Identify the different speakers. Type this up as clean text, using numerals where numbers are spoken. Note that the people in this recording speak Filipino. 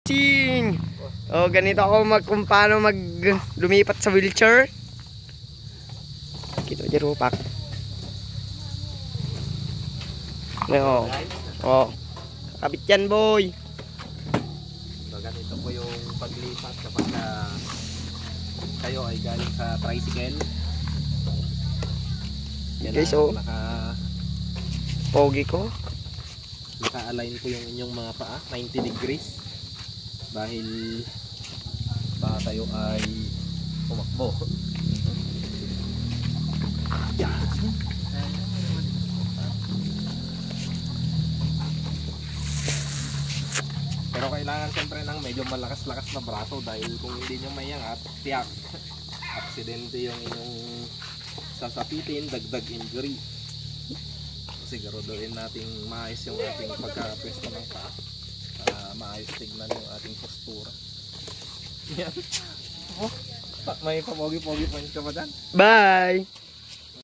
Speaker 1: Ching! Oh, ganito ako kung paano lumipat sa wheelchair. Kita aja rupak. Oh. Oh. Kabit yan, boy.
Speaker 2: So, ganito po yung paglipat kapag kayo ay galing sa tricycle. Yan
Speaker 1: guys, oh. Pogi ko.
Speaker 2: Naka-align po yung inyong mga paa, 90 degrees. Dahil tayo ay pumakbo. Yan. Pero kailangan siyempre ng medyo malakas-lakas na braso dahil kung hindi nyo mayangat, tiyak, aksidente yung inyong sasapitin, dagdag injury. Siguraduhin natin maayos yung ating pagkapwesto ng paa para maayos tignan yung ating postura. Yan. Oh, may papogi-pogi points ka ba dyan?
Speaker 1: Bye!